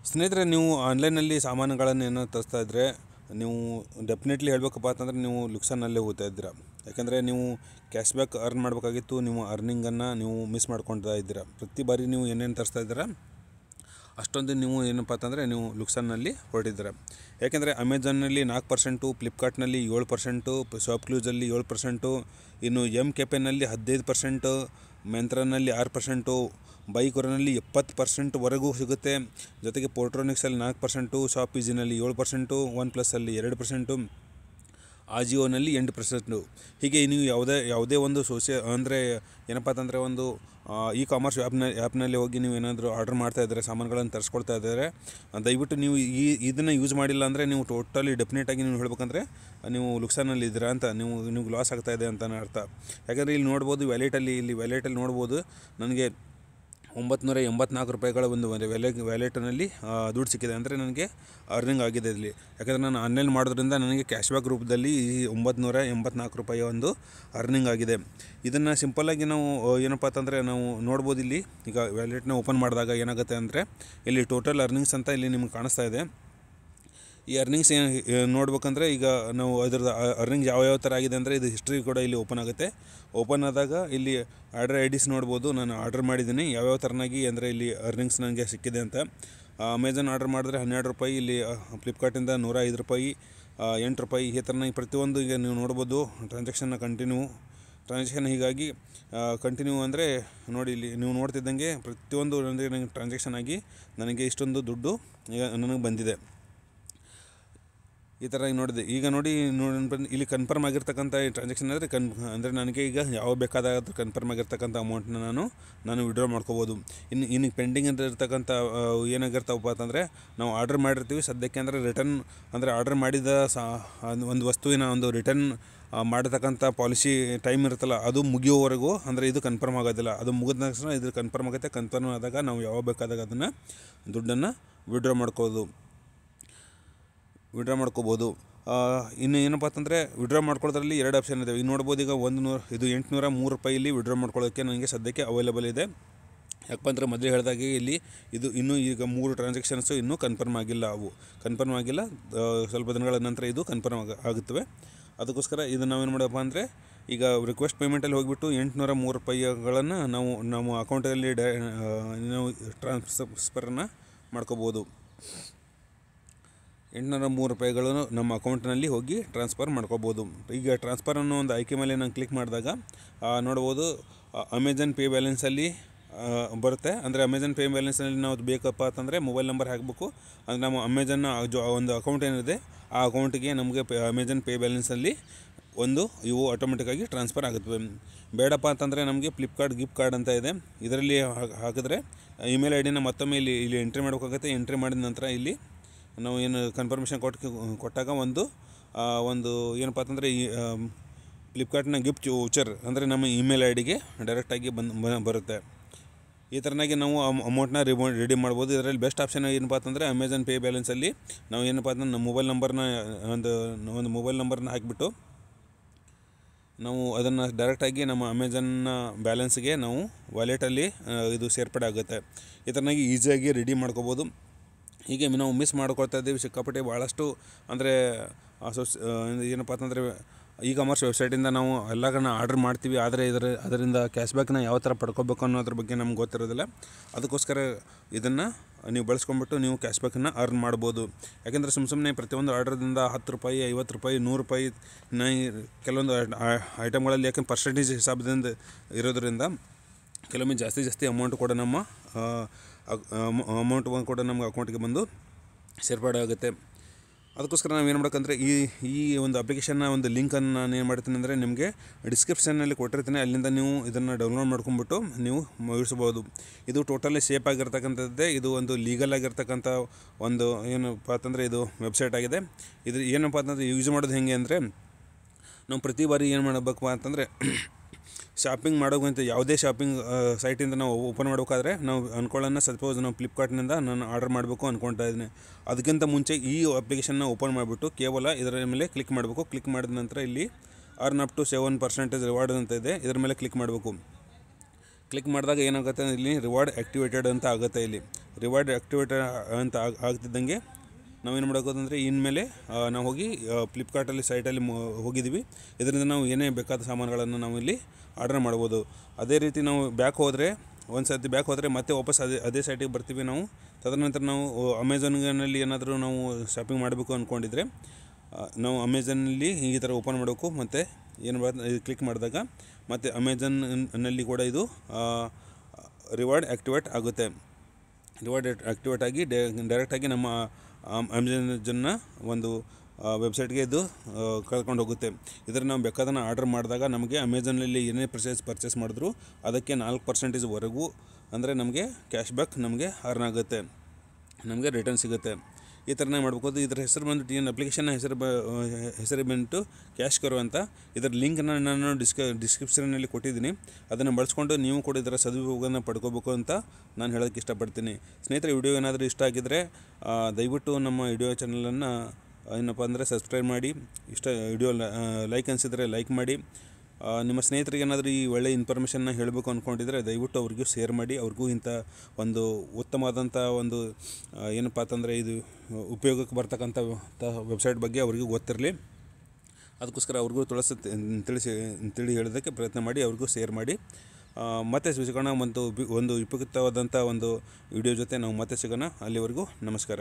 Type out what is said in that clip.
ಸ್ನೇಹಿತರೆ, ನೀವು ಆನ್ಲೈನಲ್ಲಿ ಸಾಮಾನುಗಳನ್ನು ಏನೋ ತರಿಸ್ತಾ ಇದ್ದರೆ ನೀವು ಡೆಫಿನೆಟ್ಲಿ ಹೇಳಬೇಕಪ್ಪ ಅಂತಂದರೆ ನೀವು ಲುಕ್ಸಾನಲ್ಲೇ ಹೋಗ್ತಾ ಇದ್ದೀರಾ. ಯಾಕೆಂದರೆ ನೀವು ಕ್ಯಾಶ್ ಬ್ಯಾಕ್ ಅರ್ನ್ ಮಾಡಬೇಕಾಗಿತ್ತು, ನೀವು ಅರ್ನಿಂಗನ್ನು ನೀವು ಮಿಸ್ ಮಾಡ್ಕೊಳ್ತಾ ಇದ್ದೀರಾ. ಪ್ರತಿ ಬಾರಿ ನೀವು ಏನೇನು ತರಿಸ್ತಾ ಇದ್ದೀರಾ ಅಷ್ಟೊಂದು ನೀವು ಏನಪ್ಪ ಅಂತಂದರೆ ನೀವು ಲುಕ್ಸಾನಲ್ಲಿ ಹೊರಟಿದ್ದೀರ. ಯಾಕೆಂದರೆ ಅಮೆಝಾನಲ್ಲಿ 4%, ಫ್ಲಿಪ್ಕಾರ್ಟ್ನಲ್ಲಿ 7%, ಶಾಪ್ಕ್ಲೂಸಲ್ಲಿ 7%, ಇನ್ನು MKPನಲ್ಲಿ 15%, ಮೆಂತ್ರಾನಲ್ಲಿ 6%, ಬೈಕೂರಿನಲ್ಲಿ 70% ಸಿಗುತ್ತೆ. ಜೊತೆಗೆ ಪೋರ್ಟ್ರೋನಿಕ್ಸಲ್ಲಿ 4%, ಶಾಪ್ ಈಸಿನಲ್ಲಿ 7%, ಒನ್ ಪ್ಲಸ್ಸಲ್ಲಿ 2%, ಆಜಿಯೋನಲ್ಲಿ 8%. ಹೀಗೆ ನೀವು ಯಾವುದೇ ಒಂದು ಅಂದರೆ ಏನಪ್ಪ ಅಂತಂದರೆ ಒಂದು ಇ-ಕಾಮರ್ಸ್ ಆ್ಯಪ್ನಲ್ಲಿ ಹೋಗಿ ನೀವು ಏನಾದರೂ ಆರ್ಡರ್ ಮಾಡ್ತಾ ಇದ್ದಾರೆ, ಸಾಮಾನುಗಳನ್ನು ತರಿಸ್ಕೊಳ್ತಾ ಇದ್ದಾರೆ, ದಯವಿಟ್ಟು ನೀವು ಇದನ್ನು ಯೂಸ್ ಮಾಡಿಲ್ಲ ಅಂದರೆ ನೀವು ಟೋಟಲಿ ಡೆಫಿನೆಟಾಗಿ ನೀವು ಹೇಳ್ಬೇಕಂದ್ರೆ ನೀವು ಲುಕ್ಸಾನಲ್ಲಿ ಇದ್ದೀರಾ ಅಂತ, ನಿಮ್ಗೆ ಲಾಸ್ ಆಗ್ತಾಯಿದೆ ಅಂತಲೇ ಅರ್ಥ. ಯಾಕಂದರೆ ಇಲ್ಲಿ ನೋಡ್ಬೋದು ವ್ಯಾಲೆಟಲ್ಲಿ ನೋಡ್ಬೋದು ನನಗೆ 984 ರೂಪಾಯಿಗಳ ಒಂದು ವ್ಯಾಲೆಟ್ನಲ್ಲಿ ದುಡ್ಡು ಸಿಕ್ಕಿದೆ. ಅಂದರೆ ನನಗೆ ಅರ್ನಿಂಗ್ ಆಗಿದೆ ಇಲ್ಲಿ. ಯಾಕಂದರೆ ನಾನು ಆನ್ಲೈನ್ ಮಾಡೋದ್ರಿಂದ ನನಗೆ ಕ್ಯಾಶ್ ಬ್ಯಾಕ್ ರೂಪದಲ್ಲಿ ಈ 984 ರೂಪಾಯಿ ಒಂದು ಅರ್ನಿಂಗ್ ಆಗಿದೆ. ಇದನ್ನು ಸಿಂಪಲ್ಲಾಗಿ ನಾವು ಏನಪ್ಪ ಅಂತಂದರೆ ನಾವು ನೋಡ್ಬೋದು. ಇಲ್ಲಿ ಈಗ ವ್ಯಾಲೆಟ್ನ ಓಪನ್ ಮಾಡಿದಾಗ ಏನಾಗುತ್ತೆ ಅಂದರೆ ಇಲ್ಲಿ ಟೋಟಲ್ ಅರ್ನಿಂಗ್ಸ್ ಅಂತ ಇಲ್ಲಿ ನಿಮ್ಗೆ ಕಾಣಿಸ್ತಾ ಇದೆ. ಈ ಅರ್ನಿಂಗ್ಸ್ ನೋಡ್ಬೇಕಂದ್ರೆ ಈಗ ನಾವು ಅದರದ್ದು ಅರ್ನಿಂಗ್ ಯಾವ ಥರ ಆಗಿದೆ ಅಂದರೆ ಇದು ಹಿಸ್ಟ್ರಿ ಕೂಡ ಇಲ್ಲಿ ಓಪನ್ ಆಗುತ್ತೆ. ಓಪನ್ ಆದಾಗ ಇಲ್ಲಿ ಆರ್ಡರ್ IDs ನೋಡ್ಬೋದು. ನಾನು ಆರ್ಡರ್ ಮಾಡಿದ್ದೀನಿ ಯಾವ್ಯಾವ ಥರನಾಗಿ ಅಂದರೆ ಇಲ್ಲಿ ಅರ್ನಿಂಗ್ಸ್ ನನಗೆ ಸಿಕ್ಕಿದೆ ಅಂತ. ಅಮೆಝಾನ್ ಆರ್ಡರ್ ಮಾಡಿದ್ರೆ 12 ರೂಪಾಯಿ, ಇಲ್ಲಿ ಫ್ಲಿಪ್ಕಾರ್ಟಿಂದ 105 ರೂಪಾಯಿ, 8 ರೂಪಾಯಿ, ಈ ಥರನಾಗಿ ಪ್ರತಿಯೊಂದು ಈಗ ನೀವು ನೋಡ್ಬೋದು ಟ್ರಾನ್ಸಾಕ್ಷನ್. ಹೀಗಾಗಿ ಕಂಟಿನ್ಯೂ ಅಂದರೆ ನೋಡಿ ಇಲ್ಲಿ ನೀವು ನೋಡ್ತಿದ್ದಂಗೆ ಪ್ರತಿಯೊಂದು ಅಂದರೆ ನನಗೆ ಟ್ರಾನ್ಸಾಕ್ಷನ್ ಆಗಿ ನನಗೆ ಇಷ್ಟೊಂದು ದುಡ್ಡು ಈಗ ನನಗೆ ಬಂದಿದೆ. ಈ ಥರ ನೋಡಿದೆ. ಈಗ ನೋಡಿ ಇಲ್ಲಿ ಕನ್ಫರ್ಮ್ ಆಗಿರ್ತಕ್ಕಂಥ ಈ ಟ್ರಾನ್ಸಾಕ್ಷನ್ ಅಂದರೆ ನನಗೆ ಈಗ ಯಾವ ಬೇಕಾದಾಗ ಕನ್ಫರ್ಮ್ ಆಗಿರ್ತಕ್ಕಂಥ ಅಮೌಂಟ್ನ ನಾನು ವಿಡ್ರಾ ಮಾಡ್ಕೋಬೋದು. ಇನ್ನು ಪೆಂಡಿಂಗ್ ಅಂತ ಇರ್ತಕ್ಕಂಥ ಏನಾಗಿರ್ತಾವಪ್ಪ ಅಂತಂದರೆ ನಾವು ಆರ್ಡರ್ ಮಾಡಿರ್ತೀವಿ ಸದ್ಯಕ್ಕೆ, ಅಂದರೆ ರಿಟರ್ನ್ ಅಂದರೆ ಆರ್ಡರ್ ಮಾಡಿದ ಒಂದು ವಸ್ತುವಿನ ಒಂದು ರಿಟರ್ನ್ ಮಾಡತಕ್ಕಂಥ ಪಾಲಿಸಿ ಟೈಮ್ ಇರುತ್ತಲ್ಲ, ಅದು ಮುಗಿಯೋವರೆಗೂ ಅಂದರೆ ಇದು ಕನ್ಫರ್ಮ್ ಆಗೋದಿಲ್ಲ. ಅದು ಮುಗಿದ ತಕ್ಷಣ ಇದು ಕನ್ಫರ್ಮ್ ಆಗುತ್ತೆ. ಕನ್ಫರ್ಮ್ ಆದಾಗ ನಾವು ಯಾವಾಗ ಬೇಕಾದಾಗ ಅದನ್ನು ದುಡ್ಡನ್ನು ವಿಡ್ರಾ ಮಾಡ್ಕೋಬೋದು. ಇನ್ನು ಏನಪ್ಪ ಅಂತಂದರೆ ವಿಡ್ರಾ ಮಾಡ್ಕೊಳ್ಳೋದ್ರಲ್ಲಿ 2 ಆಪ್ಷನ್ ಇದೆ. ಈಗ ನೋಡ್ಬೋದು, ಈಗ 803 ರೂಪಾಯಿಲಿ ವಿಡ್ರಾ ಮಾಡ್ಕೊಳ್ಳೋಕ್ಕೆ ನನಗೆ ಸದ್ಯಕ್ಕೆ ಅವೈಲೇಬಲ್ ಇದೆ. ಯಾಕಪ್ಪ ಅಂದರೆ ಮೊದಲೇ ಹೇಳಿದಾಗೆ ಇಲ್ಲಿ ಇದು ಇನ್ನೂ ಈಗ 3 ಟ್ರಾನ್ಸಾಕ್ಷನ್ಸು ಇನ್ನೂ ಕನ್ಫರ್ಮ್ ಆಗಿಲ್ಲ. ಸ್ವಲ್ಪ ದಿನಗಳ ನಂತರ ಇದು ಕನ್ಫರ್ಮ್ ಆಗುತ್ತವೆ. ಅದಕ್ಕೋಸ್ಕರ ಇದು ನಾವೇನು ಮಾಡಪ್ಪ ಅಂದರೆ ಈಗ ರಿಕ್ವೆಸ್ಟ್ ಪೇಮೆಂಟಲ್ಲಿ ಹೋಗಿಬಿಟ್ಟು 803 ರೂಪಾಯಿಗಳನ್ನು ನಾವು ನಮ್ಮ ಅಕೌಂಟಲ್ಲಿ ನಾವು ಟ್ರಾನ್ಸ್ಫರನ್ನು ಮಾಡ್ಕೋಬೋದು. 803 ರೂಪಾಯಿಗಳನ್ನು ನಮ್ಮ ಅಕೌಂಟ್ನಲ್ಲಿ ಹೋಗಿ ಟ್ರಾನ್ಸ್ಫರ್ ಮಾಡ್ಕೋಬೋದು. ಈಗ ಟ್ರಾನ್ಸ್ಫರ್ ಅನ್ನೋ ಒಂದು ಆಯ್ಕೆ ಮೇಲೆ ನಾನು ಕ್ಲಿಕ್ ಮಾಡಿದಾಗ ನೋಡ್ಬೋದು ಅಮೆಝಾನ್ ಪೇ ಬ್ಯಾಲೆನ್ಸಲ್ಲಿ ಬರುತ್ತೆ. ಅಂದರೆ ಅಮೆಝಾನ್ ಪೇ ಬ್ಯಾಲೆನ್ಸ್ನಲ್ಲಿ ನಾವು ಬೇಕಪ್ಪ ಅಂತಂದರೆ ಮೊಬೈಲ್ ನಂಬರ್ ಹಾಕಬೇಕು. ಅಂದರೆ ನಮ್ಮ ಅಮೆಝಾನ್ನ ಒಂದು ಅಕೌಂಟ್ ಏನಿದೆ ಆ ಅಕೌಂಟಿಗೆ ನಮಗೆ ಅಮೆಝಾನ್ ಪೇ ಬ್ಯಾಲೆನ್ಸಲ್ಲಿ ಇವು ಆಟೋಮೆಟಿಕ್ಕಾಗಿ ಟ್ರಾನ್ಸ್ಫರ್ ಆಗುತ್ತವೆ. ಬೇಡಪ್ಪ ಅಂತಂದರೆ ನಮಗೆ ಫ್ಲಿಪ್ಕಾರ್ಟ್ ಗಿಫ್ಟ್ ಕಾರ್ಡ್ ಅಂತ ಇದೆ, ಇದರಲ್ಲಿ ಹಾಕಿದ್ರೆ ಇಮೇಲ್ ID ಮತ್ತೊಮ್ಮೆ ಇಲ್ಲಿ ಎಂಟ್ರಿ ಮಾಡಬೇಕಾಗುತ್ತೆ. ಎಂಟ್ರಿ ಮಾಡಿದ ನಂತರ ಇಲ್ಲಿ ನಾವು ಏನು ಕನ್ಫರ್ಮೇಷನ್ ಕೊಟ್ಟಾಗ ಒಂದು ಏನಪ್ಪ ಅಂತಂದರೆ ಈ ಫ್ಲಿಪ್ಕಾರ್ಟ್ನ ಗಿಫ್ಟ್ ವೌಚರ್ ಅಂದರೆ ನಮ್ಮ ಇಮೇಲ್ IDಗೆ ಡೈರೆಕ್ಟಾಗಿ ಬರುತ್ತೆ. ಈ ಥರನಾಗಿ ನಾವು ಅಮೌಂಟ್ನ ರೆಡಿ ಮಾಡ್ಬೋದು. ಇದರಲ್ಲಿ ಬೆಸ್ಟ್ ಆಪ್ಷನ್ ಏನಪ್ಪ ಅಂತಂದರೆ ಅಮೆಝಾನ್ ಪೇ ಬ್ಯಾಲೆನ್ಸಲ್ಲಿ ನಾವು ಏನಪ್ಪ ಅಂತಂದ್ರೆ ನಮ್ಮ ಮೊಬೈಲ್ ನಂಬರ್ನ ಒಂದು ಮೊಬೈಲ್ ನಂಬರ್ನ ಹಾಕಿಬಿಟ್ಟು ನಾವು ಅದನ್ನು ಡೈರೆಕ್ಟಾಗಿ ನಮ್ಮ ಅಮೆಝಾನ್ನ ಬ್ಯಾಲೆನ್ಸ್ಗೆ ನಾವು ವಾಲೆಟಲ್ಲಿ ಇದು ಸೇರ್ಪಡೆ ಆಗುತ್ತೆ. ಈ ಥರನಾಗಿ ಈಸಿಯಾಗಿ ರೆಡಿ ಮಾಡ್ಕೋಬೋದು. ಹೀಗೆ ನಾವು ಮಿಸ್ ಮಾಡ್ಕೊಳ್ತಾ ಇದ್ದೀವಿ ಸಿಕ್ಕಾಪಟ್ಟೆ ಭಾಳಷ್ಟು. ಅಂದರೆ ಏನಪ್ಪ ಅಂತಂದರೆ ಇ-ಕಾಮರ್ಸ್ ವೆಬ್ಸೈಟಿಂದ ನಾವು ಎಲ್ಲಗಳನ್ನ ಆರ್ಡರ್ ಮಾಡ್ತೀವಿ, ಆದರೆ ಅದರಿಂದ ಕ್ಯಾಶ್ ಬ್ಯಾಕ್ನ ಯಾವ ಥರ ಪಡ್ಕೋಬೇಕು ಅನ್ನೋದ್ರ ಬಗ್ಗೆ ನಮ್ಗೆ ಗೊತ್ತಿರೋದಿಲ್ಲ. ಅದಕ್ಕೋಸ್ಕರ ಇದನ್ನು ನೀವು ಬಳಸ್ಕೊಂಡ್ಬಿಟ್ಟು ನೀವು ಕ್ಯಾಶ್ ಬ್ಯಾಕನ್ನು ಅರ್ನ್ ಮಾಡ್ಬೋದು. ಯಾಕೆಂದರೆ ಸುಮ್ಮನೆ ಪ್ರತಿಯೊಂದು ಆರ್ಡ್ರದಿಂದ 10 ರೂಪಾಯಿ, 50 ರೂಪಾಯಿ, 100 ರೂಪಾಯಿ ಕೆಲವೊಂದು ಐಟಮ್ಗಳಲ್ಲಿ ಯಾಕೆ ಪರ್ಸೆಂಟೇಜ್ ಹಿಸಾಬದಿಂದ ಇರೋದರಿಂದ ಕೆಲವೊಮ್ಮೆ ಜಾಸ್ತಿ ಅಮೌಂಟ್ ಕೂಡ ನಮ್ಮ ನಮ್ಮ ಅಕೌಂಟಿಗೆ ಬಂದು ಸೇರ್ಪಡೆ ಆಗುತ್ತೆ. ಅದಕ್ಕೋಸ್ಕರ ನಾವು ಏನು ಮಾಡಬೇಕಂದ್ರೆ ಈ ಒಂದು ಅಪ್ಲಿಕೇಶನ್ನ ಒಂದು ಲಿಂಕನ್ನು ನಾನು ಏನು ಮಾಡ್ತೀನಿ ಅಂದರೆ ನಿಮಗೆ ಡಿಸ್ಕ್ರಿಪ್ಷನ್ನಲ್ಲಿ ಕೊಟ್ಟಿರ್ತೀನಿ. ಅಲ್ಲಿಂದ ನೀವು ಇದನ್ನು ಡೌನ್ಲೋಡ್ ಮಾಡ್ಕೊಂಡ್ಬಿಟ್ಟು ನೀವು ಬಳಸ್ಬೋದು. ಇದು ಟೋಟಲಿ ಸೇಫ್ ಆಗಿರ್ತಕ್ಕಂಥದ್ದೇ. ಇದು ಒಂದು ಲೀಗಲ್ ಆಗಿರ್ತಕ್ಕಂಥ ಒಂದು ಏನಪ್ಪ ಅಂತಂದರೆ ಇದು ವೆಬ್ಸೈಟ್ ಆಗಿದೆ. ಇದು ಏನಪ್ಪ ಅಂತಂದರೆ ಯೂಸ್ ಮಾಡೋದು ಹೇಗೆ ಅಂದರೆ ನಾವು ಪ್ರತಿ ಬಾರಿ ಏನು ಮಾಡಬೇಕಪ್ಪ ಅಂತಂದರೆ ಶಾಪಿಂಗ್ ಮಾಡೋಕ್ಕಂತ ಯಾವುದೇ ಶಾಪಿಂಗ್ ಸೈಟಿಂದ ನಾವು ಓಪನ್ ಮಾಡಬೇಕಾದ್ರೆ ನಾವು ಅನ್ಕೊಳ್ಳೋಣ, ಸಪೋಸ್ ನಾವು ಫ್ಲಿಪ್ಕಾರ್ಟ್ನಿಂದ ನಾನು ಆರ್ಡರ್ ಮಾಡಬೇಕು ಅಂದ್ಕೊಳ್ತಾ ಇದ್ದೀನಿ. ಅದಕ್ಕಿಂತ ಮುಂಚೆ ಈ ಅಪ್ಲಿಕೇಶನ್ನ ಓಪನ್ ಮಾಡಿಬಿಟ್ಟು ಕೇವಲ ಇದರ ಮೇಲೆ ಕ್ಲಿಕ್ ಮಾಡಬೇಕು. ಕ್ಲಿಕ್ ಮಾಡಿದ ನಂತರ ಇಲ್ಲಿ ಅರ್ನ್ ಅಪ್ ಟು 7% ರಿವಾರ್ಡ್ ಅಂತ ಇದೆ, ಇದರ ಮೇಲೆ ಕ್ಲಿಕ್ ಮಾಡಬೇಕು. ಕ್ಲಿಕ್ ಮಾಡಿದಾಗ ಏನಾಗುತ್ತೆ ಇಲ್ಲಿ ರಿವಾರ್ಡ್ ಆ್ಯಕ್ಟಿವೇಟೆಡ್ ಅಂತ ಆಗುತ್ತೆ. ಇಲ್ಲಿ ರಿವಾರ್ಡ್ ಆ್ಯಕ್ಟಿವೇಟೆಡ್ ಅಂತ ಆಗ್ತಿದ್ದಂಗೆ ನಾವೇನು ಮಾಡೋದಂದರೆ ಇನ್ಮೇಲೆ ನಾವು ಹೋಗಿ ಫ್ಲಿಪ್ಕಾರ್ಟಲ್ಲಿ ಸೈಟಲ್ಲಿ ಹೋಗಿದ್ದೀವಿ. ಇದರಿಂದ ನಾವು ಏನೇ ಬೇಕಾದ ಸಾಮಾನುಗಳನ್ನು ನಾವು ಇಲ್ಲಿ ಆರ್ಡರ್ ಮಾಡ್ಬೋದು. ಅದೇ ರೀತಿ ನಾವು ಬ್ಯಾಕ್ ಹೋದರೆ ಒಂದು ಸರ್ತಿ ಬ್ಯಾಕ್ ಹೋದರೆ ಮತ್ತೆ ವಾಪಸ್ ಅದೇ ಸೈಟಿಗೆ ಬರ್ತೀವಿ ನಾವು. ತದನಂತರ ನಾವು ಅಮೆಝಾನ್ನಲ್ಲಿ ಏನಾದರೂ ನಾವು ಶಾಪಿಂಗ್ ಮಾಡಬೇಕು ಅಂದ್ಕೊಂಡಿದ್ರೆ ನಾವು ಅಮೆಝಾನಲ್ಲಿ ಈ ಥರ ಓಪನ್ ಮಾಡಬೇಕು. ಮತ್ತು ಏನು ಕ್ಲಿಕ್ ಮಾಡಿದಾಗ ಮತ್ತು ಅಮೆಝಾನ್ನಲ್ಲಿ ಕೂಡ ಇದು ರಿವಾರ್ಡ್ ಆ್ಯಕ್ಟಿವೇಟ್ ಆಗುತ್ತೆ. ರಿವಾರ್ಡ್ ಆ್ಯಕ್ಟಿವೇಟ್ ಆಗಿ ಡೈರೆಕ್ಟಾಗಿ ನಮ್ಮ ಅಮೆಝಾನ್ನ ಒಂದು ವೆಬ್ಸೈಟ್ಗೆ ಇದು ಕರ್ಕೊಂಡು ಹೋಗುತ್ತೆ. ಇದರ ನಾವು ಬೇಕಾದನ್ನು ಆರ್ಡರ್ ಮಾಡಿದಾಗ ನಮಗೆ ಅಮೆಝಾನಲ್ಲಿ ಏನೇ ಪರ್ಚೇಸ್ ಮಾಡಿದ್ರು ಅದಕ್ಕೆ 4% ಅಂದರೆ ನಮಗೆ ಕ್ಯಾಶ್ ಬ್ಯಾಕ್ ನಮಗೆ ಅರ್ನ್ ಆಗುತ್ತೆ, ನಮಗೆ ರಿಟರ್ನ್ ಸಿಗುತ್ತೆ. ಈ ಥರನೇ ಮಾಡ್ಬೋದು. ಇದರ ಹೆಸರು ಬಂದು ಏನು ಅಪ್ಲಿಕೇಶನ್ ಹೆಸರು ಬಂದು ಕ್ಯಾಶ್ ಕರೋ ಅಂತ. ಇದರ ಲಿಂಕನ್ನು ನಾನು ಡಿಸ್ಕ್ರಿಪ್ಷನಲ್ಲಿ ಕೊಟ್ಟಿದ್ದೀನಿ. ಅದನ್ನು ಬಳಸ್ಕೊಂಡು ನೀವು ಕೂಡ ಇದರ ಸದುಪಯೋಗವನ್ನು ಪಡ್ಕೋಬೇಕು ಅಂತ ನಾನು ಹೇಳೋಕ್ಕೆ ಇಷ್ಟಪಡ್ತೀನಿ. ಸ್ನೇಹಿತರೆ, ವಿಡಿಯೋ ಏನಾದರೂ ಇಷ್ಟ ಆಗಿದ್ದರೆ ದಯವಿಟ್ಟು ನಮ್ಮ ವಿಡಿಯೋ ಚಾನಲನ್ನು ಏನಪ್ಪ ಅಂದರೆ ಸಬ್ಸ್ಕ್ರೈಬ್ ಮಾಡಿ. ವಿಡಿಯೋ ಲೈಕ್ ಅನಿಸಿದರೆ ಲೈಕ್ ಮಾಡಿ. ನಿಮ್ಮ ಸ್ನೇಹಿತರಿಗೆ ಏನಾದರೂ ಈ ಒಳ್ಳೆಯ ಇನ್ಫಾರ್ಮೇಷನ್ನ ಹೇಳಬೇಕು ಅಂದ್ಕೊಂಡಿದ್ರೆ ದಯವಿಟ್ಟು ಅವ್ರಿಗೂ ಶೇರ್ ಮಾಡಿ. ಅವ್ರಿಗೂ ಇಂಥ ಒಂದು ಉತ್ತಮವಾದಂಥ ಒಂದು ಏನಪ್ಪ ಅಂತಂದರೆ ಇದು ಉಪಯೋಗಕ್ಕೆ ಬರ್ತಕ್ಕಂಥ ವೆಬ್ಸೈಟ್ ಬಗ್ಗೆ ಅವ್ರಿಗೂ ಗೊತ್ತಿರಲಿ. ಅದಕ್ಕೋಸ್ಕರ ಅವ್ರಿಗೂ ತಿಳಿ ಹೇಳೋದಕ್ಕೆ ಪ್ರಯತ್ನ ಮಾಡಿ, ಅವ್ರಿಗೂ ಶೇರ್ ಮಾಡಿ. ಮತ್ತೆ ಸಿಗೋಣ ಒಂದು ಉಪಯುಕ್ತವಾದಂಥ ಒಂದು ವಿಡಿಯೋ ಜೊತೆ ನಾವು ಮತ್ತೆ ಸಿಗೋಣ. ಅಲ್ಲಿವರೆಗೂ ನಮಸ್ಕಾರ.